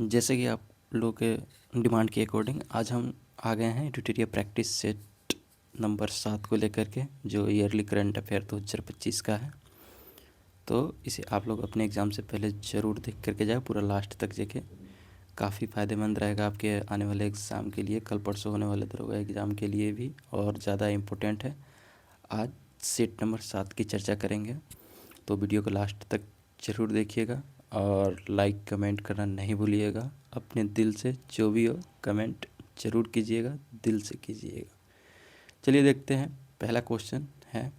जैसे कि आप लोग के डिमांड के अकॉर्डिंग आज हम आ गए हैं ट्यूटोरियल प्रैक्टिस सेट नंबर 7 को लेकर के, जो ईयरली करंट अफेयर 2025 का है। तो इसे आप लोग अपने एग्ज़ाम से पहले ज़रूर देख करके जाए, पूरा लास्ट तक देखें। काफ़ी फ़ायदेमंद रहेगा आपके आने वाले एग्ज़ाम के लिए, कल परसों होने वाले दरोगा एग्ज़ाम के लिए भी, और ज़्यादा इम्पोर्टेंट है। आज सेट नंबर 7 की चर्चा करेंगे, तो वीडियो को लास्ट तक ज़रूर देखिएगा और लाइक कमेंट करना नहीं भूलिएगा। अपने दिल से जो भी हो कमेंट ज़रूर कीजिएगा, दिल से कीजिएगा। चलिए देखते हैं। पहला क्वेश्चन है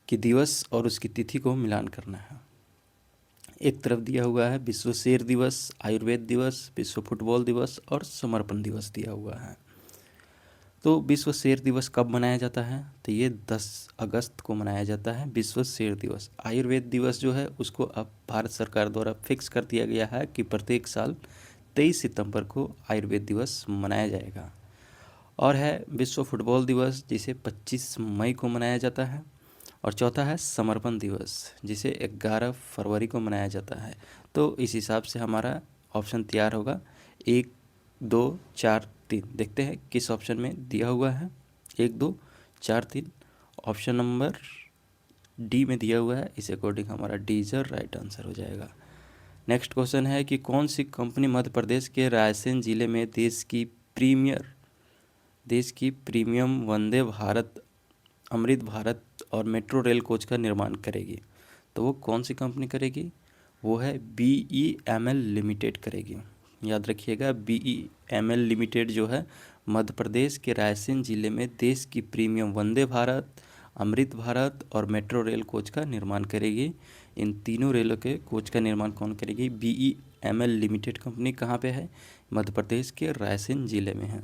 कि दिवस और उसकी तिथि को मिलान करना है। एक तरफ दिया हुआ है विश्व शेर दिवस, आयुर्वेद दिवस, विश्व फुटबॉल दिवस और समर्पण दिवस दिया हुआ है। तो विश्व शेर दिवस कब मनाया जाता है? तो ये 10 अगस्त को मनाया जाता है विश्व शेर दिवस। आयुर्वेद दिवस जो है उसको अब भारत सरकार द्वारा फिक्स कर दिया गया है कि प्रत्येक साल 23 सितंबर को आयुर्वेद दिवस मनाया जाएगा। और है विश्व फुटबॉल दिवस, जिसे 25 मई को मनाया जाता है। और चौथा है समर्पण दिवस, जिसे 11 फरवरी को मनाया जाता है। तो इस हिसाब से हमारा ऑप्शन तैयार होगा 1, 2, 4, 3। देखते हैं किस ऑप्शन में दिया हुआ है 1, 2, 4, 3। ऑप्शन नंबर डी में दिया हुआ है, इस अकॉर्डिंग हमारा डी इज राइट आंसर हो जाएगा। नेक्स्ट क्वेश्चन है कि कौन सी कंपनी मध्य प्रदेश के रायसेन जिले में देश की प्रीमियम वंदे भारत, अमृत भारत और मेट्रो रेल कोच का निर्माण करेगी? तो वो कौन सी कंपनी करेगी? वो है BEML लिमिटेड करेगी। याद रखिएगा, BEML लिमिटेड जो है मध्य प्रदेश के रायसेन जिले में देश की प्रीमियम वंदे भारत, अमृत भारत और मेट्रो रेल कोच का निर्माण करेगी। इन तीनों रेलों के कोच का निर्माण कौन करेगी? BEML limited company. कहाँ पे है? मध्य प्रदेश के रायसेन जिले में है।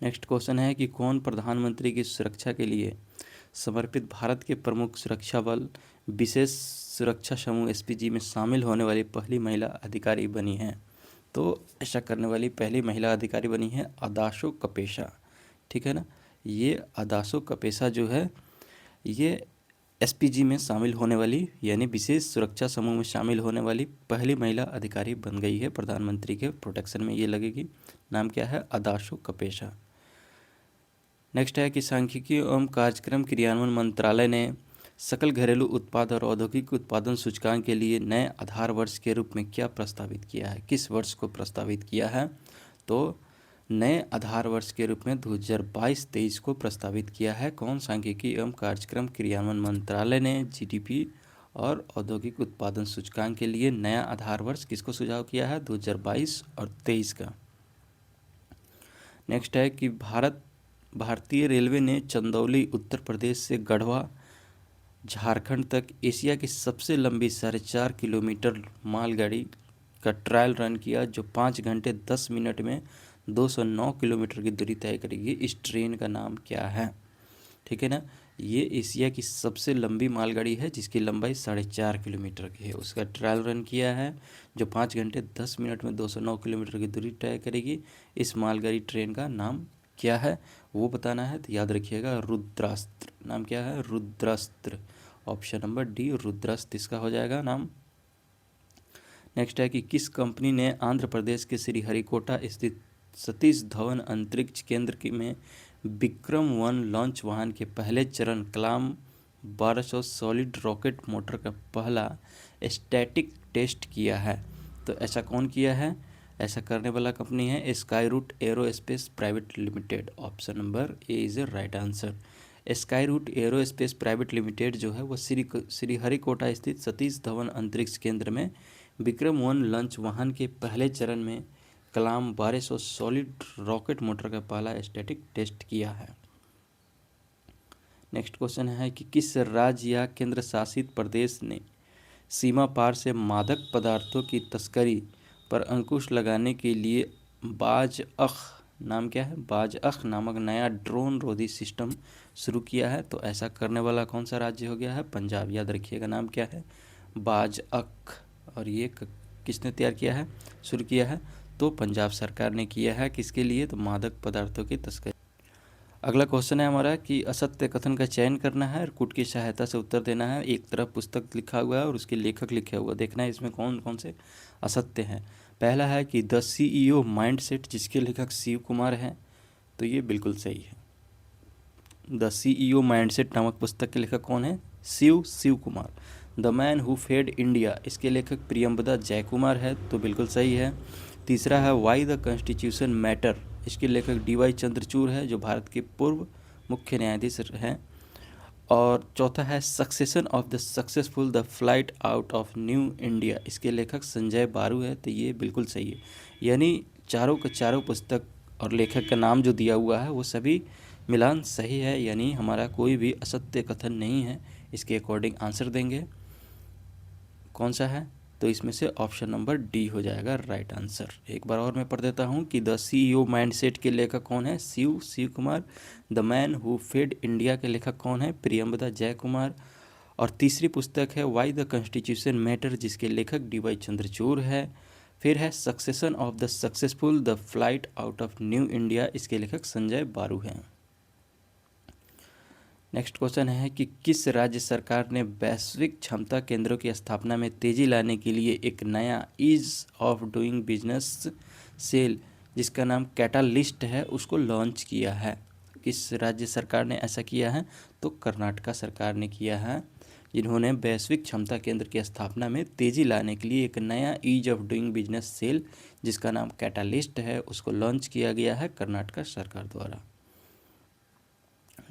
नेक्स्ट क्वेश्चन है कि कौन प्रधानमंत्री की सुरक्षा के लिए समर्पित भारत के प्रमुख सुरक्षा बल विशेष सुरक्षा समूह SPG में शामिल होने वाली पहली महिला अधिकारी बनी है? तो ऐसा करने वाली पहली महिला अधिकारी बनी है अदाशो कपेशा। ठीक है ना। ये अदाशो कपेशा जो है ये SPG में शामिल होने वाली, यानी विशेष सुरक्षा समूह में शामिल होने वाली पहली महिला अधिकारी बन गई है। प्रधानमंत्री के प्रोटेक्शन में ये लगेगी। नाम क्या है? अदाशो कपेशा। नेक्स्ट है कि सांख्यिकी एवं कार्यक्रम क्रियान्वयन मंत्रालय ने सकल घरेलू उत्पाद और औद्योगिक उत्पादन सूचकांक के लिए नए आधार वर्ष के रूप में क्या प्रस्तावित किया है? किस वर्ष को प्रस्तावित किया है? तो नए आधार वर्ष के रूप में 2022-23 को प्रस्तावित किया है। कौन? सांख्यिकी एवं कार्यक्रम क्रियान्वयन मंत्रालय ने GDP और औद्योगिक उत्पादन सूचकांक के लिए नया आधार वर्ष किसको सुझाव किया है? 2022 और 23 का। नेक्स्ट है कि भारतीय रेलवे ने चंदौली उत्तर प्रदेश से गढ़वा झारखंड तक एशिया की सबसे लंबी 4.5 किलोमीटर मालगाड़ी का ट्रायल रन किया, जो 5 घंटे 10 मिनट में 209 किलोमीटर की दूरी तय करेगी। इस ट्रेन का नाम क्या है? ठीक है ना। ये एशिया की सबसे लंबी मालगाड़ी है जिसकी लंबाई 4.5 किलोमीटर की है। उसका ट्रायल रन किया है, जो 5 घंटे 10 मिनट में 209 किलोमीटर की दूरी तय करेगी। इस मालगाड़ी ट्रेन का नाम क्या है वो बताना है। तो याद रखिएगा रुद्रास्त्र। नाम क्या है? Rudrastra. Option number D Rudrastra इसका हो जाएगा नाम। नेक्स्ट है कि किस कंपनी ने आंध्र प्रदेश के श्रीहरिकोटा स्थित सतीश धवन अंतरिक्ष केंद्र में विक्रम-1 लॉन्च वाहन के पहले चरण कलाम 1200 सॉलिड रॉकेट मोटर का पहला स्टैटिक टेस्ट किया है? तो ऐसा कौन किया है? ऐसा करने वाला कंपनी है Skyroot Aerospace Private Limited. Option number A is a right answer. Skyroot Aerospace Private Limited जो है वो श्रीहरिकोटा स्थित सतीश धवन अंतरिक्ष केंद्र में विक्रम-1 लॉन्च वाहन के पहले चरण में कलाम 1200 सॉलिड रॉकेट मोटर का पहला स्टैटिक टेस्ट किया है। नेक्स्ट क्वेश्चन है कि किस राज्य या केंद्र शासित प्रदेश ने सीमा पार से मादक पदार्थों की तस्करी पर अंकुश लगाने के लिए बाज-अख, नाम क्या है? बाज-अख नामक नया ड्रोन रोधी सिस्टम शुरू किया है? तो ऐसा करने वाला कौन सा राज्य हो गया है? पंजाब। याद रखिएगा नाम क्या है? बाज-अख। और ये किसने तैयार किया है, शुरू किया है? तो पंजाब सरकार ने किया है। किसके लिए? तो मादक पदार्थों की तस्करी। अगला क्वेश्चन है हमारा कि असत्य कथन का चयन करना है और कुट की सहायता से उत्तर देना है। एक तरफ पुस्तक लिखा हुआ है और उसके लेखक लिखे हुआ, देखना है इसमें कौन कौन से असत्य हैं। पहला है कि द CEO माइंडसेट, जिसके लेखक शिव कुमार हैं, तो ये बिल्कुल सही है। द CEO माइंडसेट नामक पुस्तक के लेखक कौन है? Shiv Kumar. The man who fed India, इसके लेखक प्रियंवदा जयकुमार है, तो बिल्कुल सही है। तीसरा है वाई द कॉन्स्टिट्यूशन मैटर, इसके लेखक DY चंद्रचूड़ है, जो भारत के पूर्व मुख्य न्यायाधीश हैं। और चौथा है succession of the successful the flight out of new India, इसके लेखक संजय बारू है, तो ये बिल्कुल सही है। यानी चारों के चारों पुस्तक और लेखक का नाम जो दिया हुआ है वो सभी मिलान सही है, यानी हमारा कोई भी असत्य कथन नहीं है। इसके अकॉर्डिंग आंसर देंगे कौन सा है, तो इसमें से ऑप्शन नंबर डी हो जाएगा राइट आंसर। एक बार और मैं पढ़ देता हूँ कि द CEO माइंडसेट के लेखक कौन है? Shiv Kumar. The man who fed India के लेखक कौन है? प्रियंवदा जयकुमार। और तीसरी पुस्तक है वाई द कॉन्स्टिट्यूशन मैटर, जिसके लेखक DY चंद्रचूड़ है। फिर है succession of the successful the flight out of new India, इसके लेखक संजय बारू हैं। नेक्स्ट क्वेश्चन है कि किस राज्य सरकार ने वैश्विक क्षमता केंद्रों की स्थापना में तेजी लाने के लिए एक नया ease of doing business cell, जिसका नाम कैटालिस्ट है, उसको लॉन्च किया है? किस राज्य सरकार ने ऐसा किया है? तो कर्नाटका सरकार ने किया है, जिन्होंने वैश्विक क्षमता केंद्र की स्थापना में तेजी लाने के लिए एक नया ease of doing business cell, जिसका नाम कैटालिस्ट है, उसको लॉन्च किया गया है कर्नाटका सरकार द्वारा।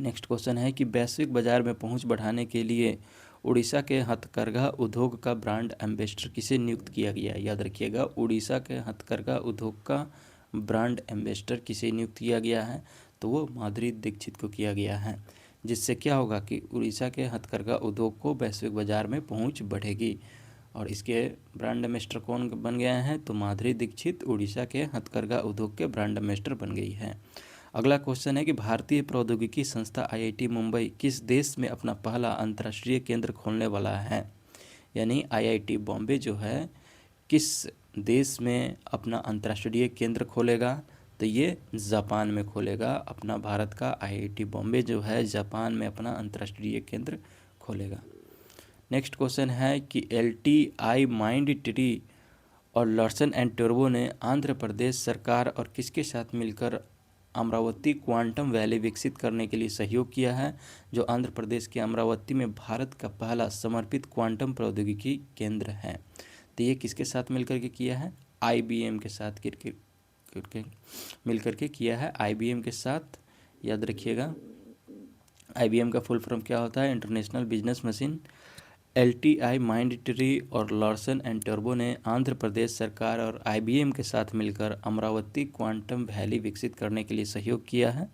नेक्स्ट क्वेश्चन है कि वैश्विक बाजार में पहुंच बढ़ाने के लिए उड़ीसा के हथकरघा उद्योग का ब्रांड एम्बेसडर किसे नियुक्त किया गया है? याद रखिएगा, उड़ीसा के हथकरघा उद्योग का ब्रांड एम्बेसडर किसे नियुक्त किया गया है? तो वो माधुरी दीक्षित को किया गया है, जिससे क्या होगा कि उड़ीसा के हथकरघा उद्योग को वैश्विक बाजार में पहुँच बढ़ेगी। और इसके ब्रांड एम्बेसडर कौन बन गए हैं? तो माधुरी दीक्षित उड़ीसा के हथकरघा उद्योग के ब्रांड एम्बेसडर बन गई है। अगला क्वेश्चन है कि भारतीय प्रौद्योगिकी संस्था IIT मुंबई किस देश में अपना पहला अंतर्राष्ट्रीय केंद्र खोलने वाला है? यानी IIT बॉम्बे जो है किस देश में अपना अंतर्राष्ट्रीय केंद्र खोलेगा? तो ये जापान में खोलेगा। अपना भारत का IIT बॉम्बे जो है जापान में अपना अंतर्राष्ट्रीय केंद्र खोलेगा। नेक्स्ट क्वेश्चन है कि LTI माइंड ट्री और लार्सन एंड टर्बो ने आंध्र प्रदेश सरकार और किसके साथ मिलकर अमरावती क्वांटम वैली विकसित करने के लिए सहयोग किया है, जो आंध्र प्रदेश के अमरावती में भारत का पहला समर्पित क्वांटम प्रौद्योगिकी केंद्र है? तो ये किसके साथ मिलकर के किया है? IBM के साथ मिलकर के किया है, IBM के साथ। याद रखिएगा, IBM का फुल फॉर्म क्या होता है? International business machine. LTI mind tree और लार्सन एंड टर्बो ने आंध्र प्रदेश सरकार और IBM के साथ मिलकर अमरावती क्वांटम वैली विकसित करने के लिए सहयोग किया है,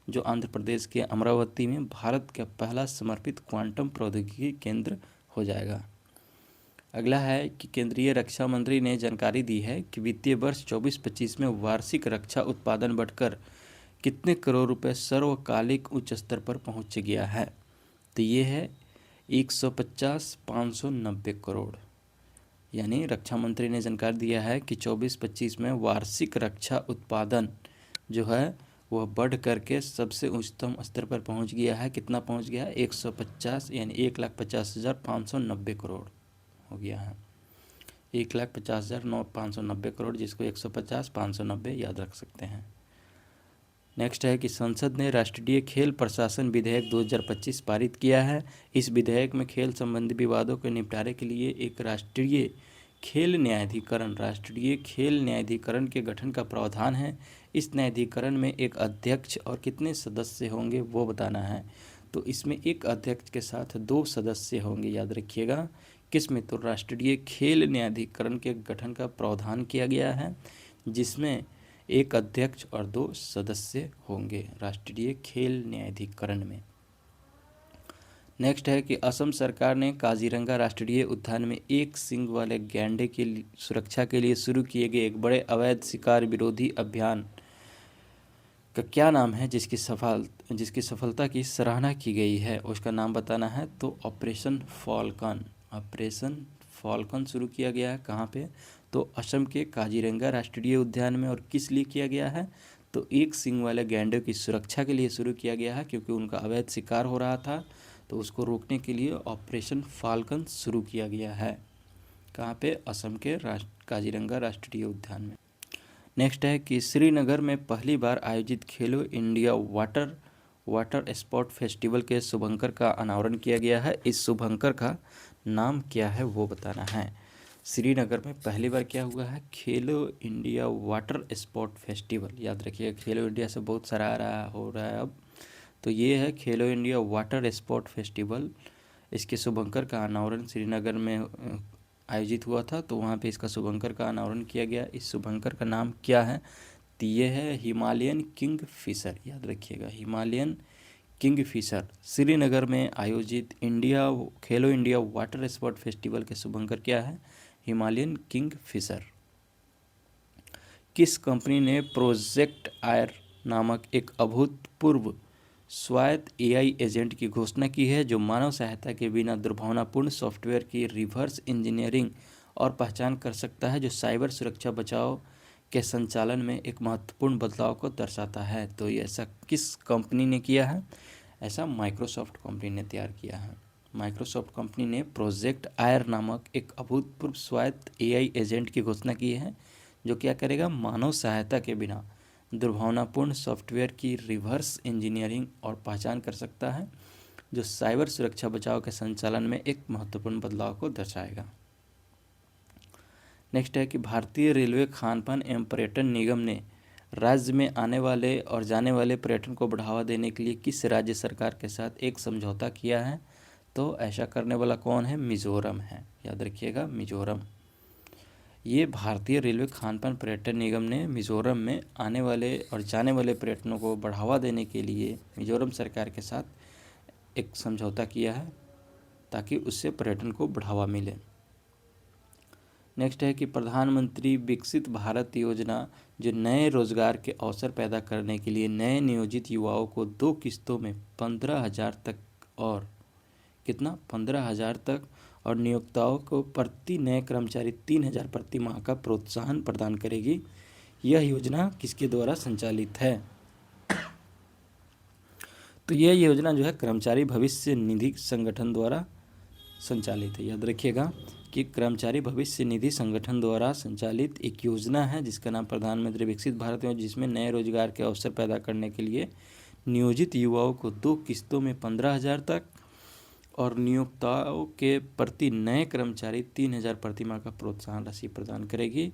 जो आंध्र प्रदेश के अमरावती में भारत का पहला समर्पित क्वांटम प्रौद्योगिकी केंद्र हो जाएगा। अगला है कि केंद्रीय रक्षा मंत्री ने जानकारी दी है कि वित्तीय वर्ष 24-25 में वार्षिक रक्षा उत्पादन बढ़कर कितने करोड़ रुपए सर्वकालिक उच्च स्तर पर पहुंच गया है? तो ये है 150-590 करोड़। यानी रक्षा मंत्री ने जानकारी दिया है कि 24-25 में वार्षिक रक्षा उत्पादन जो है वह बढ़ करके सबसे उच्चतम स्तर पर पहुंच गया है। कितना पहुंच गया है? 150, यानी 1,50,590 करोड़ हो गया है। 1,50,590 करोड़, जिसको 150-590 याद रख सकते हैं। नेक्स्ट है कि संसद ने राष्ट्रीय खेल प्रशासन विधेयक 2025 पारित किया है। इस विधेयक में खेल संबंधी विवादों के निपटारे के लिए एक राष्ट्रीय खेल न्यायाधिकरण के गठन का प्रावधान है। इस न्यायाधिकरण में एक अध्यक्ष और कितने सदस्य होंगे वो बताना है। तो इसमें एक अध्यक्ष के साथ 2 सदस्य होंगे, याद रखिएगा। किसमें? तो राष्ट्रीय खेल न्यायाधिकरण के गठन का प्रावधान किया गया है, जिसमें एक अध्यक्ष और 2 सदस्य होंगे राष्ट्रीय खेल न्यायाधिकरण में। नेक्स्ट है कि असम सरकार ने काजीरंगा राष्ट्रीय उद्यान में एक सींग वाले गैंडे की सुरक्षा के लिए शुरू किए गए एक बड़े अवैध शिकार विरोधी अभियान का क्या नाम है, जिसकी सफलता की सराहना की गई है? उसका नाम बताना है। तो ऑपरेशन फॉल्कन शुरू किया गया है। कहाँ पे? तो असम के काजीरंगा राष्ट्रीय उद्यान में। और किस लिए किया गया है? तो एक सींग वाले गैंडे की सुरक्षा के लिए शुरू किया गया है, क्योंकि उनका अवैध शिकार हो रहा था। तो उसको रोकने के लिए ऑपरेशन फाल्कन शुरू किया गया है। कहाँ पे? असम के काजीरंगा राष्ट्रीय उद्यान में। नेक्स्ट है कि श्रीनगर में पहली बार आयोजित खेलो इंडिया वाटर स्पोर्ट फेस्टिवल के शुभंकर का अनावरण किया गया है। इस शुभंकर का नाम क्या है वो बताना है। श्रीनगर में पहली बार क्या हुआ है? खेलो इंडिया वाटर स्पोर्ट फेस्टिवल। याद रखिए, खेलो इंडिया से बहुत सारा हो रहा है अब। तो ये है खेलो इंडिया वाटर स्पोर्ट फेस्टिवल। इसके शुभंकर का अनावरण श्रीनगर में आयोजित हुआ था, तो वहाँ पे इसका शुभंकर का अनावरण किया गया। इस शुभंकर का नाम क्या है? तो ये है हिमालयन किंग फिशर। याद रखिएगा, हिमालयन किंग फिशर। श्रीनगर में आयोजित खेलो इंडिया वाटर स्पोर्ट फेस्टिवल के शुभंकर क्या है? Himalayan kingfisher. किस कंपनी ने प्रोजेक्ट आयर नामक एक अभूतपूर्व स्वायत्त एआई एजेंट की घोषणा की है, जो मानव सहायता के बिना दुर्भावनापूर्ण सॉफ्टवेयर की रिवर्स इंजीनियरिंग और पहचान कर सकता है, जो साइबर सुरक्षा बचाव के संचालन में एक महत्वपूर्ण बदलाव को दर्शाता है? तो ये ऐसा किस कंपनी ने किया है? ऐसा माइक्रोसॉफ्ट कंपनी ने तैयार किया है। माइक्रोसॉफ्ट कंपनी ने प्रोजेक्ट आयर नामक एक अभूतपूर्व स्वायत्त एआई एजेंट की घोषणा की है, जो क्या करेगा? मानव सहायता के बिना दुर्भावनापूर्ण सॉफ्टवेयर की रिवर्स इंजीनियरिंग और पहचान कर सकता है, जो साइबर सुरक्षा बचाव के संचालन में एक महत्वपूर्ण बदलाव को दर्शाएगा। नेक्स्ट है कि भारतीय रेलवे खानपान एवं पर्यटन निगम ने राज्य में आने वाले और जाने वाले पर्यटन को बढ़ावा देने के लिए किस राज्य सरकार के साथ एक समझौता किया है? तो ऐसा करने वाला कौन है? मिजोरम है। याद रखिएगा, मिजोरम। ये भारतीय रेलवे खानपान पर्यटन निगम ने मिजोरम में आने वाले और जाने वाले पर्यटनों को बढ़ावा देने के लिए मिजोरम सरकार के साथ एक समझौता किया है, ताकि उससे पर्यटन को बढ़ावा मिले। नेक्स्ट है कि प्रधानमंत्री विकसित भारत योजना, जो नए रोजगार के अवसर पैदा करने के लिए नए नियोजित युवाओं को 2 किस्तों में 15,000 तक और कितना? 15,000 तक और नियोक्ताओं को प्रति नए कर्मचारी 3,000 प्रति माह का प्रोत्साहन प्रदान करेगी। यह योजना किसके द्वारा संचालित है? तो यह योजना जो है कर्मचारी भविष्य निधि संगठन द्वारा संचालित है। याद रखिएगा कि कर्मचारी भविष्य निधि संगठन द्वारा संचालित एक योजना है, जिसका नाम प्रधानमंत्री विकसित भारत योजना, जिसमें नए रोजगार के अवसर पैदा करने के लिए नियोजित युवाओं को 2 किस्तों में 15,000 तक और नियोक्ताओं के प्रति नए कर्मचारी 3,000 प्रति माह का प्रोत्साहन राशि प्रदान करेगी।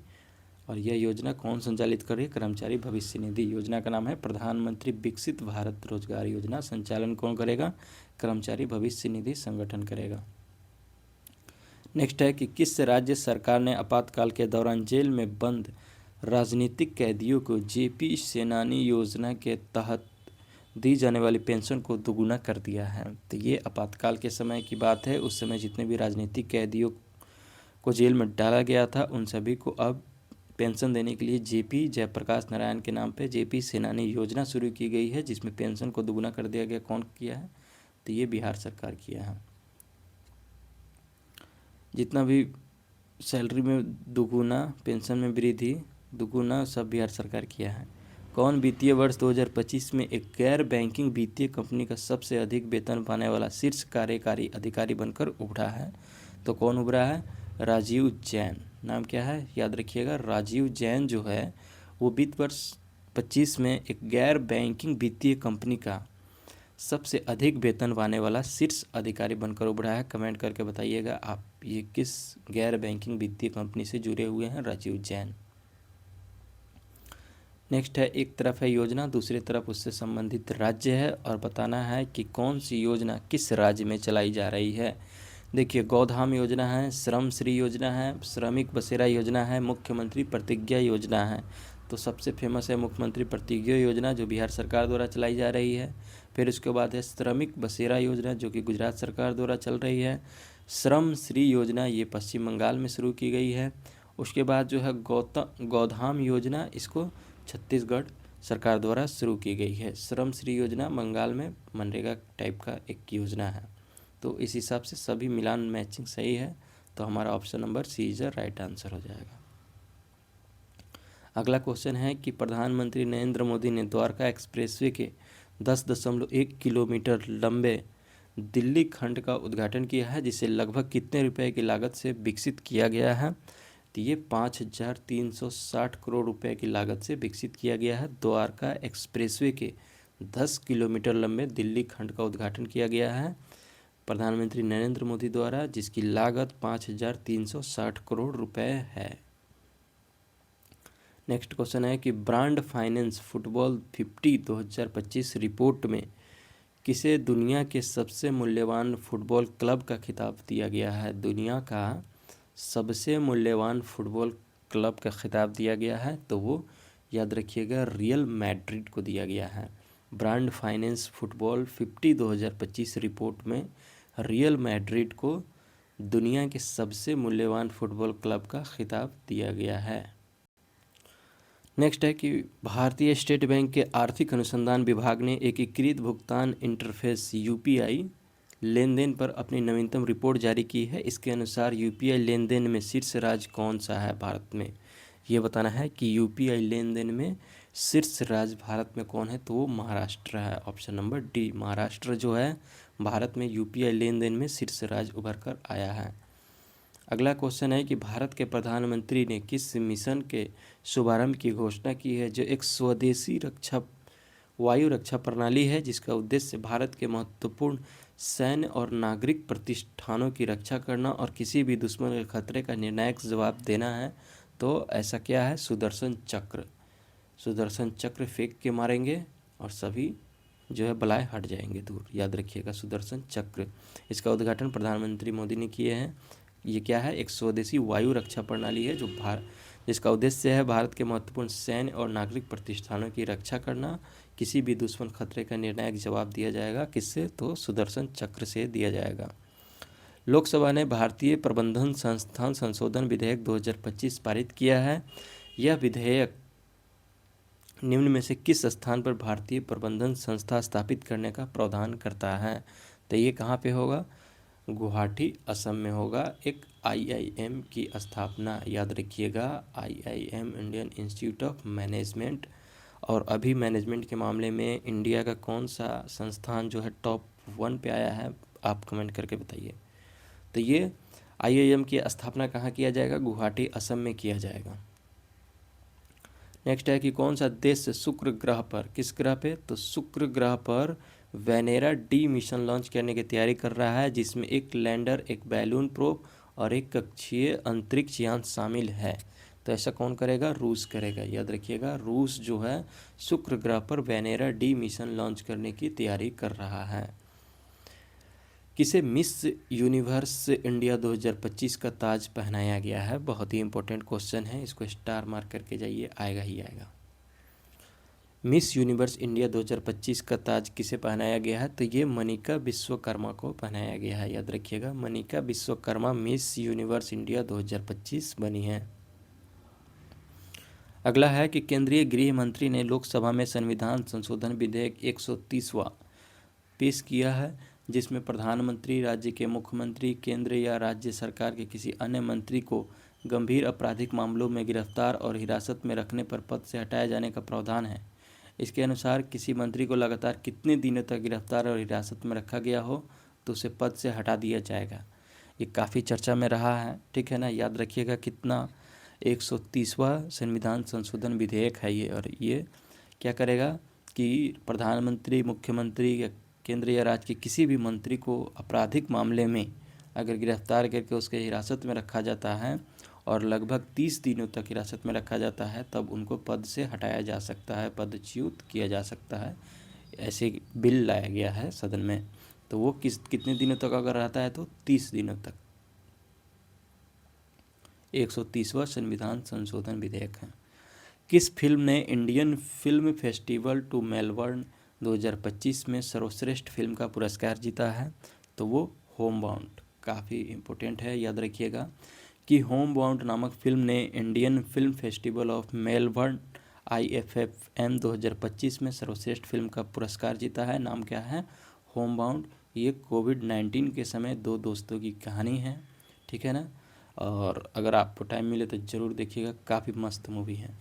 और यह योजना कौन संचालित कर रही है? कर्मचारी भविष्य निधि। योजना का नाम है प्रधानमंत्री विकसित भारत रोजगार योजना। संचालन कौन करेगा? कर्मचारी भविष्य निधि संगठन करेगा। नेक्स्ट है कि किस राज्य सरकार ने आपातकाल के दौरान जेल में बंद राजनीतिक कैदियों को जेपी सेनानी योजना के तहत दी जाने वाली पेंशन को दोगुना कर दिया है? तो ये आपातकाल के समय की बात है। उस समय जितने भी राजनीतिक कैदियों को जेल में डाला गया था, उन सभी को अब पेंशन देने के लिए जेपी जयप्रकाश नारायण के नाम पे जेपी सेनानी योजना शुरू की गई है, जिसमें पेंशन को दोगुना कर दिया गया। कौन किया है? तो ये बिहार सरकार किया है। जितना भी सैलरी में दोगुना, पेंशन में वृद्धि, दोगुना, सब बिहार सरकार किया है। कौन वित्तीय वर्ष 2025 में एक गैर बैंकिंग वित्तीय कंपनी का सबसे अधिक वेतन पाने वाला शीर्ष कार्यकारी अधिकारी बनकर उभरा है? तो कौन उभरा है? राजीव जैन। नाम क्या है? याद रखिएगा, राजीव जैन जो है वो वित्त वर्ष 25 में एक गैर बैंकिंग वित्तीय कंपनी का सबसे अधिक वेतन पाने वाला शीर्ष अधिकारी बनकर उभरा है। कमेंट करके बताइएगा आप ये किस गैर बैंकिंग वित्तीय कंपनी से जुड़े हुए हैं? राजीव जैन। नेक्स्ट है, एक तरफ है योजना, दूसरी तरफ उससे संबंधित राज्य है और बताना है कि कौन सी योजना किस राज्य में चलाई जा रही है। देखिए, गोधाम योजना है, श्रम श्री योजना है, श्रमिक बसेरा योजना है, मुख्यमंत्री प्रतिज्ञा योजना है। तो सबसे फेमस है मुख्यमंत्री प्रतिज्ञा योजना, जो बिहार सरकार द्वारा चलाई जा रही है। फिर उसके बाद है श्रमिक बसेरा योजना, जो कि गुजरात सरकार द्वारा चल रही है। श्रम श्री योजना, ये पश्चिम बंगाल में शुरू की गई है। उसके बाद जो है गोधाम योजना, इसको छत्तीसगढ़ सरकार द्वारा शुरू की गई है। श्रम श्री योजना बंगाल में मनरेगा टाइप का एक योजना है। तो इस हिसाब से सभी मिलान मैचिंग सही है, तो हमारा option number C is the right answer हो जाएगा। अगला क्वेश्चन है कि प्रधानमंत्री नरेंद्र मोदी ने द्वारका एक्सप्रेसवे के 10.1 किलोमीटर लंबे दिल्ली खंड का उद्घाटन किया है, जिसे लगभग कितने रुपए की लागत से विकसित किया गया है। तो ये 5,360 करोड़ रुपए की लागत से विकसित किया गया है। द्वारका एक्सप्रेसवे के 10 किलोमीटर लंबे दिल्ली खंड का उद्घाटन किया गया है प्रधानमंत्री नरेंद्र मोदी द्वारा, जिसकी लागत 5,360 करोड़ रुपए है। नेक्स्ट क्वेश्चन है कि ब्रांड फाइनेंस फुटबॉल 50 2025 रिपोर्ट में किसे दुनिया के सबसे मूल्यवान फुटबॉल क्लब का खिताब दिया गया है। दुनिया का सबसे मूल्यवान फुटबॉल क्लब का खिताब दिया गया है, तो वो याद रखिएगा रियल मैड्रिड को दिया गया है। ब्रांड फाइनेंस फुटबॉल 50 2025 रिपोर्ट में रियल मैड्रिड को दुनिया के सबसे मूल्यवान फुटबॉल क्लब का खिताब दिया गया है। नेक्स्ट है कि भारतीय स्टेट बैंक के आर्थिक अनुसंधान विभाग ने एकीकृत भुगतान इंटरफेस यूपीआई लेन देन पर अपनी नवीनतम रिपोर्ट जारी की है। इसके अनुसार यूपीआई लेन देन में शीर्ष राज्य कौन सा है भारत में, ये बताना है कि यूपीआई लेन देन में शीर्ष राज्य भारत में कौन है, तो वो महाराष्ट्र है। ऑप्शन नंबर डी, महाराष्ट्र जो है भारत में यूपीआई लेन देन में शीर्ष राज्य उभर कर आया है। अगला क्वेश्चन है कि भारत के प्रधानमंत्री ने किस मिशन के शुभारंभ की घोषणा की है, जो एक स्वदेशी वायु रक्षा प्रणाली है, जिसका उद्देश्य भारत के महत्वपूर्ण सैन्य और नागरिक प्रतिष्ठानों की रक्षा करना और किसी भी दुश्मन के खतरे का निर्णायक जवाब देना है। तो ऐसा क्या है, सुदर्शन चक्र। सुदर्शन चक्र फेंक के मारेंगे और सभी जो है बलाएं हट जाएंगे दूर, याद रखिएगा सुदर्शन चक्र। इसका उद्घाटन प्रधानमंत्री मोदी ने किए हैं। ये क्या है, एक स्वदेशी वायु रक्षा प्रणाली है जिसका उद्देश्य है भारत के महत्वपूर्ण सैन्य और नागरिक प्रतिष्ठानों की रक्षा करना, किसी भी दुश्मन खतरे का निर्णायक जवाब दिया जाएगा किससे, तो सुदर्शन चक्र से दिया जाएगा। लोकसभा ने भारतीय प्रबंधन संस्थान संशोधन विधेयक 2025 पारित किया है। यह विधेयक निम्न में से किस स्थान पर भारतीय प्रबंधन संस्था स्थापित करने का प्रावधान करता है। तो ये कहाँ पे होगा, गुवाहाटी असम में होगा एक आईआईएम की स्थापना, याद रखिएगा IIM Indian institute of management. और अभी मैनेजमेंट के मामले में इंडिया का कौन सा संस्थान जो है टॉप 1 पे आया है, आप कमेंट करके बताइए। तो ये आईआईएम की स्थापना कहाँ किया जाएगा, गुवाहाटी असम में किया जाएगा। नेक्स्ट है कि कौन सा देश शुक्र ग्रह पर, किस ग्रह पे, तो शुक्र ग्रह पर वेनेरा डी मिशन लॉन्च करने की तैयारी कर रहा है, जिसमें एक लैंडर, एक बैलून प्रोब और एक कक्षीय अंतरिक्ष यान शामिल है। तो ऐसा कौन करेगा, रूस करेगा। याद रखिएगा रूस जो है शुक्र ग्रह पर वेनेरा डी मिशन लॉन्च करने की तैयारी कर रहा है। किसे मिस यूनिवर्स इंडिया 2025 का ताज पहनाया गया है, बहुत ही इंपॉर्टेंट क्वेश्चन है, इसको स्टार मार्क करके जाइए, आएगा ही आएगा। मिस यूनिवर्स इंडिया 2025 का ताज किसे पहनाया गया है, तो ये मनिका विश्वकर्मा को पहनाया गया है। याद रखिएगा Manika Vishwakarma miss universe India 2025 बनी है। अगला है कि केंद्रीय गृह मंत्री ने लोकसभा में संविधान संशोधन विधेयक 130वां पेश किया है, जिसमें प्रधानमंत्री, राज्य के मुख्यमंत्री, केंद्र या राज्य सरकार के किसी अन्य मंत्री को गंभीर आपराधिक मामलों में गिरफ्तार और हिरासत में रखने पर पद से हटाए जाने का प्रावधान है। इसके अनुसार किसी मंत्री को लगातार कितने दिनों तक गिरफ्तार और हिरासत में रखा गया हो तो उसे पद से हटा दिया जाएगा। ये काफ़ी चर्चा में रहा है, ठीक है ना। याद रखिएगा कितना, 130वां संविधान संशोधन विधेयक है ये। और ये क्या करेगा कि प्रधानमंत्री, मुख्यमंत्री या केंद्र या राज्य के किसी भी मंत्री को आपराधिक मामले में अगर गिरफ्तार करके उसके हिरासत में रखा जाता है और लगभग 30 दिनों तक हिरासत में रखा जाता है, तब उनको पद से हटाया जा सकता है, पदच्युत किया जा सकता है। ऐसे बिल लाया गया है सदन में। तो वो कितने दिनों तक अगर रहता है तो 30 दिनों तक। 130वां संविधान संशोधन विधेयक है। किस फिल्म ने Indian film festival to Melbourne 2025 में सर्वश्रेष्ठ फिल्म का पुरस्कार जीता है, तो वो होम बाउंड। काफ़ी इम्पोर्टेंट है, याद रखिएगा कि होम बाउंड नामक फिल्म ने Indian film festival of Melbourne IFFM 2025 में सर्वश्रेष्ठ फिल्म का पुरस्कार जीता है। नाम क्या है, होम बाउंड। ये कोविड-19 के समय दो दोस्तों की कहानी है, ठीक है ना। और अगर आपको टाइम मिले तो ज़रूर देखिएगा, काफ़ी मस्त मूवी है।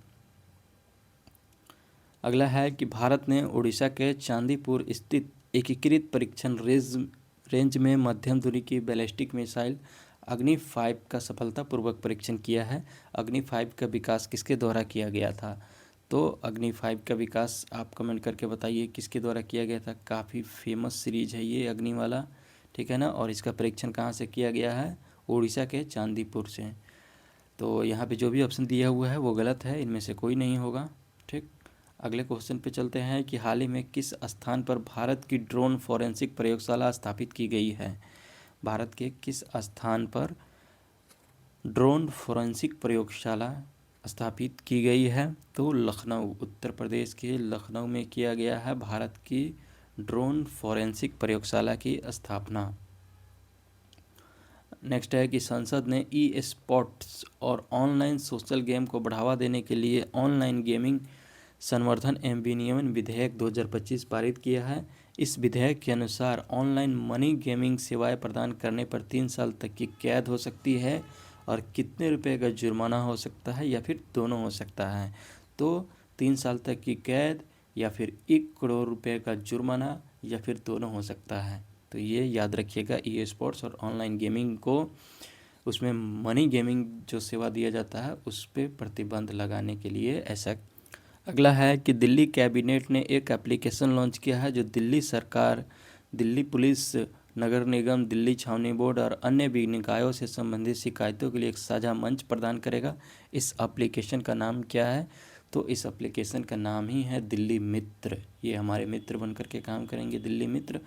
अगला है कि भारत ने उड़ीसा के चांदीपुर स्थित एकीकृत परीक्षण रेंज में मध्यम दूरी की बैलिस्टिक मिसाइल अग्नि 5 का सफलतापूर्वक परीक्षण किया है। अग्नि 5 का विकास किसके द्वारा किया गया था? तो अग्नि 5 का विकास आप कमेंट करके बताइए किसके द्वारा किया गया था। काफ़ी फेमस सीरीज है ये अग्नि वाला, ठीक है ना। और इसका परीक्षण कहाँ से किया गया है? उड़ीसा के चांदीपुर से। तो यहाँ पे जो भी ऑप्शन दिया हुआ है वो गलत है, इनमें से कोई नहीं होगा, ठीक। अगले क्वेश्चन पे चलते हैं कि हाल ही में किस स्थान पर भारत की ड्रोन फॉरेंसिक प्रयोगशाला स्थापित की गई है? भारत के किस स्थान पर ड्रोन फॉरेंसिक प्रयोगशाला स्थापित की गई है? तो लखनऊ, उत्तर प्रदेश के लखनऊ में किया गया है भारत की ड्रोन फॉरेंसिक प्रयोगशाला की स्थापना। नेक्स्ट है कि संसद ने ई स्पोर्ट्स और ऑनलाइन सोशल गेम को बढ़ावा देने के लिए ऑनलाइन गेमिंग संवर्धन एवं विनियमन विधेयक 2025 पारित किया है। इस विधेयक के अनुसार ऑनलाइन मनी गेमिंग सेवाएं प्रदान करने पर 3 साल तक की कैद हो सकती है और कितने रुपए का जुर्माना हो सकता है, या फिर दोनों हो सकता है। तो 3 साल तक की कैद या फिर 1 करोड़ रुपए का जुर्माना या फिर दोनों हो सकता है। तो ये याद रखिएगा, ई स्पोर्ट्स और ऑनलाइन गेमिंग को, उसमें मनी गेमिंग जो सेवा दिया जाता है उस पर प्रतिबंध लगाने के लिए ऐसा। अगला है कि दिल्ली कैबिनेट ने एक एप्लीकेशन लॉन्च किया है जो दिल्ली सरकार, दिल्ली पुलिस, नगर निगम, दिल्ली छावनी बोर्ड और अन्य भी निकायों से संबंधित शिकायतों के लिए एक साझा मंच प्रदान करेगा। इस एप्लीकेशन का नाम क्या है? तो इस एप्लीकेशन का नाम ही है दिल्ली मित्र। ये हमारे मित्र बन करके काम करेंगे, दिल्ली मित्र।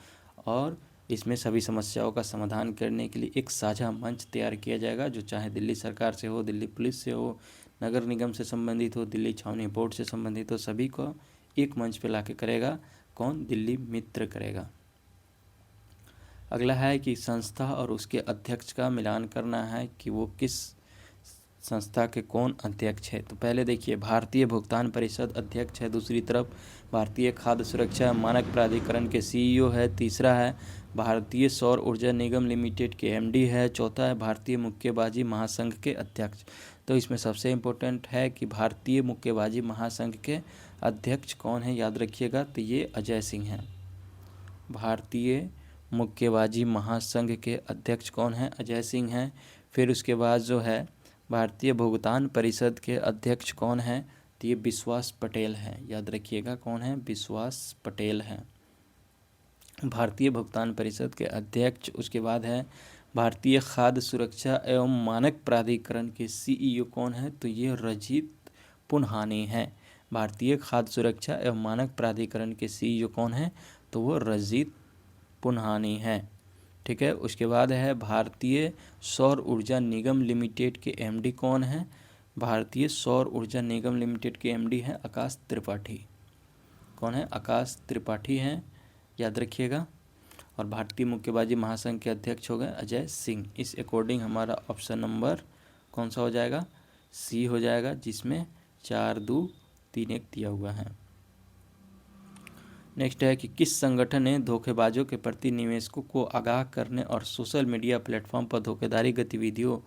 और इसमें सभी समस्याओं का समाधान करने के लिए एक साझा मंच तैयार किया जाएगा, जो चाहे दिल्ली सरकार से हो, दिल्ली पुलिस से हो, नगर निगम से संबंधित हो, दिल्ली छावनी बोर्ड से संबंधित हो, सभी को एक मंच पे लाके करेगा। कौन? दिल्ली मित्र करेगा। अगला है कि संस्था और उसके अध्यक्ष का मिलान करना है कि वो किस संस्था के कौन अध्यक्ष है। तो पहले देखिए, भारतीय भुगतान परिषद अध्यक्ष है, दूसरी तरफ भारतीय खाद्य सुरक्षा मानक प्राधिकरण के सीईओ है, तीसरा है भारतीय सौर ऊर्जा निगम लिमिटेड के एमडी है, चौथा है भारतीय मुक्केबाजी महासंघ के अध्यक्ष। तो इसमें सबसे इम्पोर्टेंट है कि भारतीय मुक्केबाजी महासंघ के अध्यक्ष कौन है, याद रखिएगा। तो ये अजय सिंह हैं। भारतीय मुक्केबाजी महासंघ के अध्यक्ष कौन है? अजय सिंह हैं। फिर उसके बाद जो है भारतीय भुगतान परिषद के अध्यक्ष कौन है? तो ये विश्वास पटेल हैं, याद रखिएगा। कौन है? विश्वास पटेल हैं, भारतीय भुगतान परिषद के अध्यक्ष। उसके बाद है भारतीय खाद्य सुरक्षा एवं मानक प्राधिकरण के सीईओ कौन है? तो ये रजित पुन्हानी हैं। भारतीय खाद्य सुरक्षा एवं मानक प्राधिकरण के सीईओ कौन है? तो वो रजित पुन्हानी हैं, ठीक है। उसके बाद है भारतीय सौर ऊर्जा निगम लिमिटेड के एमडी कौन है? भारतीय सौर ऊर्जा निगम लिमिटेड के एमडी हैं आकाश त्रिपाठी। कौन है? आकाश त्रिपाठी हैं, याद रखिएगा। और भारतीय मुक्केबाजी महासंघ के अध्यक्ष हो गए अजय सिंह। इस अकॉर्डिंग हमारा ऑप्शन नंबर कौन सा हो जाएगा? सी हो जाएगा, जिसमें 4, 2, 3, 1 दिया हुआ है। नेक्स्ट है कि किस संगठन ने धोखेबाजों के प्रति निवेशकों को आगाह करने और सोशल मीडिया प्लेटफॉर्म पर धोखेधारी गतिविधियों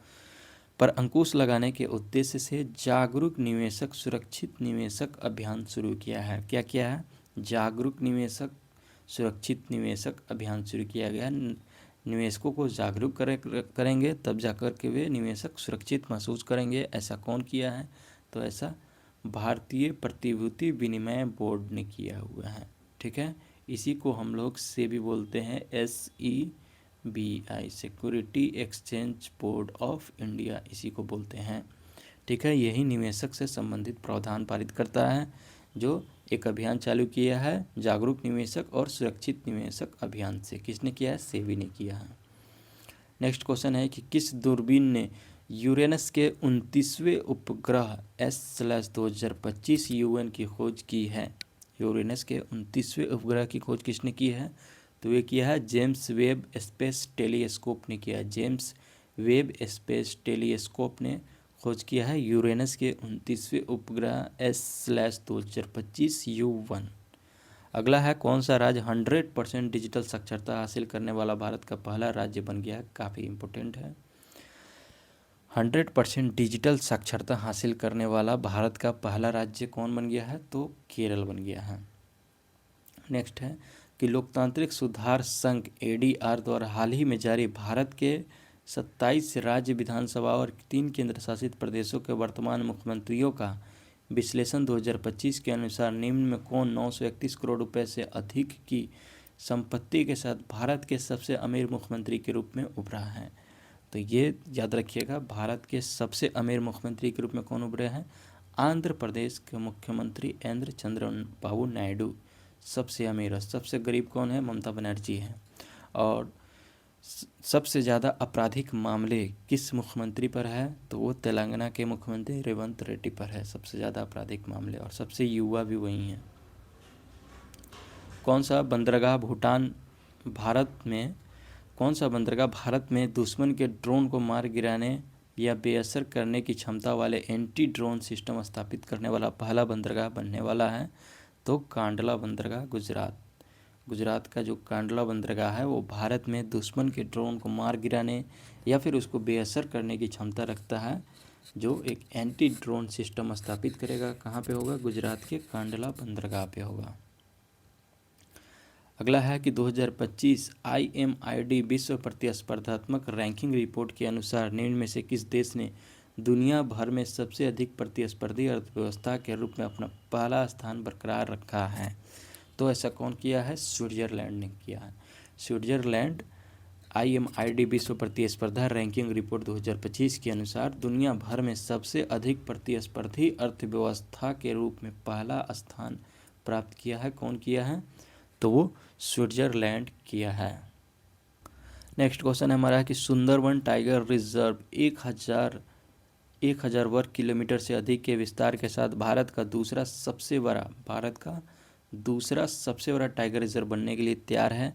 पर अंकुश लगाने के उद्देश्य से जागरूक निवेशक सुरक्षित निवेशक अभियान शुरू किया है? क्या किया है? जागरूक निवेशक सुरक्षित निवेशक अभियान शुरू किया गया। निवेशकों को जागरूक करेंगे तब जाकर के वे निवेशक सुरक्षित महसूस करेंगे। ऐसा कौन किया है? तो ऐसा भारतीय प्रतिभूति विनिमय बोर्ड ने किया हुआ है, ठीक है। इसी को हम लोग सेबी बोलते हैं, SEBI, security exchange board of India, इसी को बोलते हैं, ठीक है। यही निवेशक से संबंधित प्रावधान पारित करता है, जो एक अभियान चालू किया है जागरूक निवेशक और सुरक्षित निवेशक अभियान से। किसने किया है? सेबी ने किया है। नेक्स्ट क्वेश्चन है कि किस दूरबीन ने यूरेनस के 29वें उपग्रह S/2025 UN की खोज की है? यूरेनस के 29वें उपग्रह की खोज किसने की है? तो ये किया है जेम्स वेब स्पेस टेलीस्कोप ने किया है। जेम्स वेब स्पेस टेलीस्कोप ने खोज किया है यूरेनस के 29वें उपग्रह S/2025 U1। अगला है कौन सा राज्य 100% डिजिटल साक्षरता हासिल करने वाला भारत का पहला राज्य बन गया है? काफ़ी इम्पोर्टेंट है। 100% डिजिटल साक्षरता हासिल करने वाला भारत का पहला राज्य कौन बन गया है? तो केरल बन गया है। नेक्स्ट है कि लोकतांत्रिक सुधार संघ ADR द्वारा हाल ही में जारी भारत के 27 राज्य विधानसभा और 3 केंद्र शासित प्रदेशों के वर्तमान मुख्यमंत्रियों का विश्लेषण 2025 के अनुसार निम्न में कौन 931 करोड़ रुपए से अधिक की संपत्ति के साथ भारत के सबसे अमीर मुख्यमंत्री के रूप में उभरा है? तो ये याद रखिएगा, भारत के सबसे अमीर मुख्यमंत्री के रूप में कौन उभरे हैं? आंध्र प्रदेश के मुख्यमंत्री चंद्रबाबू नायडू सबसे अमीर है। सबसे गरीब कौन है? ममता बनर्जी है। और सबसे ज़्यादा आपराधिक मामले किस मुख्यमंत्री पर है? तो वो तेलंगाना के मुख्यमंत्री रेवंत रेड्डी पर है सबसे ज़्यादा आपराधिक मामले, और सबसे युवा भी वही हैं। कौन सा बंदरगाह भारत में दुश्मन के ड्रोन को मार गिराने या बेअसर करने की क्षमता वाले एंटी ड्रोन सिस्टम स्थापित करने वाला पहला बंदरगाह बनने वाला है? तो कांडला बंदरगाह गुजरात का जो कांडला बंदरगाह है वो भारत में दुश्मन के ड्रोन को मार गिराने या फिर उसको बेअसर करने की क्षमता रखता है, जो एक एंटी ड्रोन सिस्टम स्थापित करेगा। कहाँ पे होगा? गुजरात के कांडला बंदरगाह पे होगा। अगला है कि 2025 IMID विश्व प्रतिस्पर्धात्मक रैंकिंग रिपोर्ट के अनुसार निम्न में से किस देश ने दुनिया भर में सबसे अधिक प्रतिस्पर्धी अर्थव्यवस्था के रूप में अपना पहला स्थान बरकरार रखा है? तो ऐसा कौन किया है? स्विट्जरलैंड ने किया है। स्विट्जरलैंड IMID विश्व प्रतिस्पर्धा रैंकिंग रिपोर्ट 2025 के अनुसार दुनिया भर में सबसे अधिक प्रतिस्पर्धी अर्थव्यवस्था के रूप में पहला स्थान प्राप्त किया है। कौन किया है? तो वो स्विट्जरलैंड किया है। नेक्स्ट क्वेश्चन हमारा है कि सुंदरवन टाइगर रिजर्व 1000 वर्ग किलोमीटर से अधिक के विस्तार के साथ भारत का दूसरा सबसे बड़ा टाइगर रिजर्व बनने के लिए तैयार है।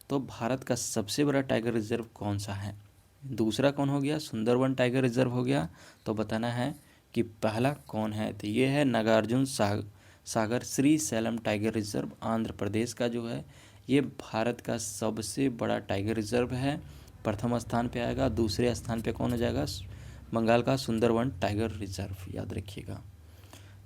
तो भारत का सबसे बड़ा टाइगर रिजर्व कौन सा है? दूसरा कौन हो गया? सुंदरवन टाइगर रिजर्व हो गया। तो बताना है कि पहला कौन है? तो ये है Nagarjuna Sagar Srisailam tiger reserve, Andhra Pradesh का जो है ये भारत का सबसे बड़ा टाइगर रिजर्व है। प्रथम स्थान पे आएगा। दूसरे स्थान पे कौन हो जाएगा? बंगाल का सुंदरवन टाइगर रिजर्व, याद रखिएगा।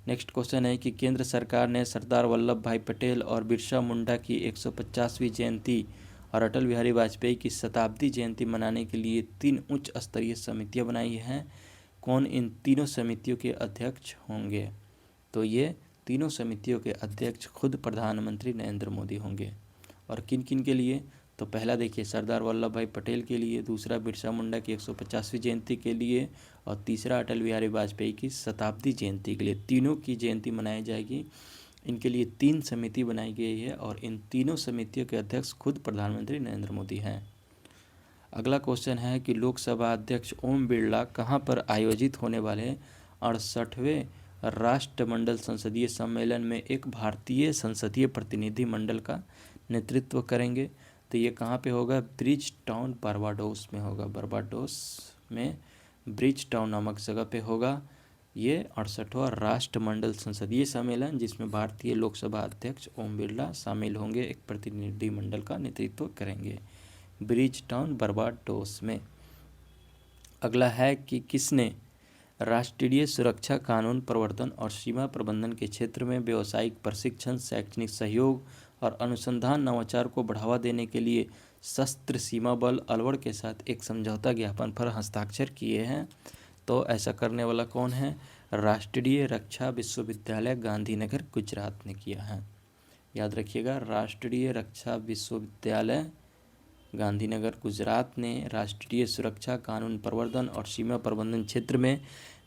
नेक्स्ट क्वेश्चन है कि केंद्र सरकार ने सरदार वल्लभ भाई पटेल और बिरसा मुंडा की 150वीं जयंती और अटल बिहारी वाजपेयी की शताब्दी जयंती मनाने के लिए 3 उच्च स्तरीय समितियां बनाई हैं। कौन इन तीनों समितियों के अध्यक्ष होंगे? तो ये तीनों समितियों के अध्यक्ष खुद प्रधानमंत्री नरेंद्र मोदी होंगे। और किन किन के लिए? तो पहला देखिए सरदार वल्लभ भाई पटेल के लिए, दूसरा बिरसा मुंडा की 150वीं जयंती के लिए, और तीसरा अटल बिहारी वाजपेयी की शताब्दी जयंती के लिए। तीनों की जयंती मनाई जाएगी। इनके लिए 3 समिति बनाई गई है और इन तीनों समितियों के अध्यक्ष खुद प्रधानमंत्री नरेंद्र मोदी हैं। अगला क्वेश्चन है कि लोकसभा अध्यक्ष ओम बिरला कहाँ पर आयोजित होने वाले 68वें राष्ट्रमंडल संसदीय सम्मेलन में एक भारतीय संसदीय प्रतिनिधि मंडल का नेतृत्व करेंगे? तो ये कहाँ पे होगा? ब्रिज टाउन बारबाडोस में होगा। बारबाडोस में ब्रिज टाउन नामक जगह पे होगा ये 68वां राष्ट्रमंडल संसदीय सम्मेलन, जिसमें भारतीय लोकसभा अध्यक्ष ओम बिरला शामिल होंगे, एक प्रतिनिधि मंडल का नेतृत्व करेंगे ब्रिज टाउन बारबाडोस में। अगला है कि किसने राष्ट्रीय सुरक्षा कानून प्रवर्तन और सीमा प्रबंधन के क्षेत्र में व्यावसायिक प्रशिक्षण, शैक्षणिक सहयोग और अनुसंधान नवाचार को बढ़ावा देने के लिए सशस्त्र सीमा बल अलवर के साथ एक समझौता ज्ञापन पर हस्ताक्षर किए हैं? तो ऐसा करने वाला कौन है? राष्ट्रीय रक्षा विश्वविद्यालय गांधीनगर गुजरात ने किया है। याद रखिएगा, राष्ट्रीय रक्षा विश्वविद्यालय गांधीनगर गुजरात ने राष्ट्रीय सुरक्षा कानून प्रवर्तन और सीमा प्रबंधन क्षेत्र में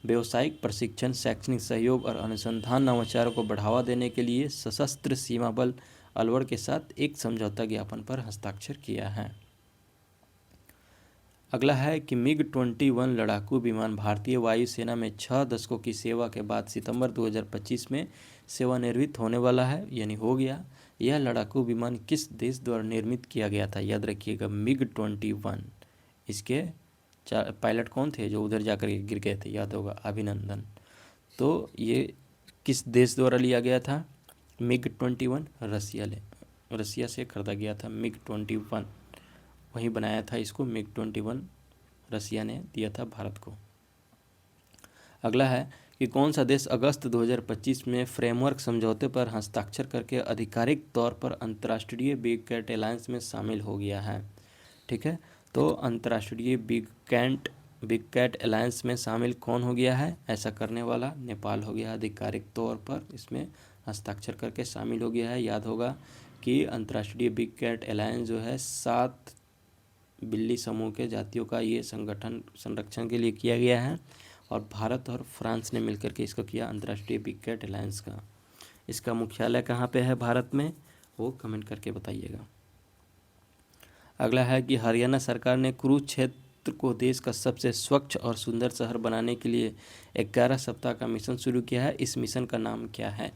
व्यावसायिक प्रशिक्षण, शैक्षणिक सहयोग और अनुसंधान नवाचार को बढ़ावा देने के लिए सशस्त्र सीमा बल अलवर के साथ एक समझौता ज्ञापन पर हस्ताक्षर किया है। अगला है कि MiG-21 लड़ाकू विमान भारतीय वायुसेना में 6 दशकों की सेवा के बाद सितंबर 2025 में सेवानिवृत्त होने वाला है, यानी हो गया। यह लड़ाकू विमान किस देश द्वारा निर्मित किया गया था? याद रखिएगा, MiG-21। इसके पायलट कौन थे जो उधर जाकर गिर गए थे? याद होगा, अभिनंदन। तो ये किस देश द्वारा लिया गया था? MiG-21 रसिया से खरीदा गया था। MiG-21 वहीं बनाया था इसको। MiG-21 रसिया ने दिया था भारत को। अगला है कि कौन सा देश अगस्त 2025 में फ्रेमवर्क समझौते पर हस्ताक्षर करके आधिकारिक तौर पर अंतर्राष्ट्रीय बिग कैट अलायंस में शामिल हो गया है। ठीक है, तो अंतर्राष्ट्रीय बिग कैट अलायंस में शामिल कौन हो गया है? ऐसा करने वाला नेपाल हो गया, आधिकारिक तौर पर इसमें हस्ताक्षर करके शामिल हो गया है। याद होगा कि अंतर्राष्ट्रीय बिग कैट अलायंस जो है 7 बिल्ली समूह के जातियों का ये संगठन संरक्षण के लिए किया गया है, और भारत और फ्रांस ने मिलकर के इसको किया, अंतर्राष्ट्रीय बिग कैट अलायंस का। इसका मुख्यालय कहाँ पे है भारत में, वो कमेंट करके बताइएगा। अगला है कि हरियाणा सरकार ने कुरुक्षेत्र को देश का सबसे स्वच्छ और सुंदर शहर बनाने के लिए 11 सप्ताह का मिशन शुरू किया है। इस मिशन का नाम क्या है?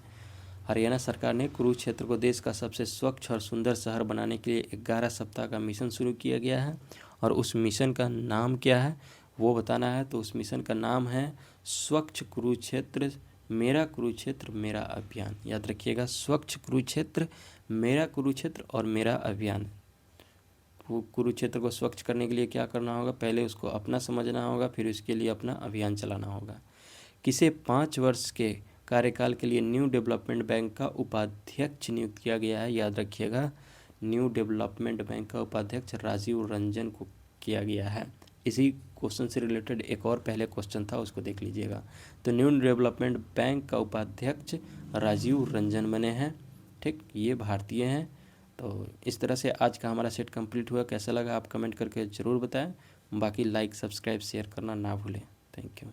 हरियाणा सरकार ने कुरुक्षेत्र को देश का सबसे स्वच्छ और सुंदर शहर बनाने के लिए 11 सप्ताह का मिशन शुरू किया गया है, और उस मिशन का नाम क्या है वो बताना है। तो उस मिशन का नाम है स्वच्छ कुरुक्षेत्र मेरा अभियान। याद रखिएगा, स्वच्छ कुरुक्षेत्र और मेरा अभियान। कुरुक्षेत्र को स्वच्छ करने के लिए क्या करना होगा? पहले उसको अपना समझना होगा, फिर उसके लिए अपना अभियान चलाना होगा। किसे 5 वर्ष के कार्यकाल के लिए न्यू डेवलपमेंट बैंक का उपाध्यक्ष नियुक्त किया गया है? याद रखिएगा, न्यू डेवलपमेंट बैंक का उपाध्यक्ष राजीव रंजन को किया गया है। इसी क्वेश्चन से रिलेटेड एक और पहले क्वेश्चन था, उसको देख लीजिएगा। तो न्यू डेवलपमेंट बैंक का उपाध्यक्ष राजीव रंजन बने हैं। ठीक, ये भारतीय हैं। तो इस तरह से आज का हमारा सेट कंप्लीट हुआ। कैसा लगा आप कमेंट करके ज़रूर बताएं। बाकी लाइक, सब्सक्राइब, शेयर करना ना भूलें। Thank you.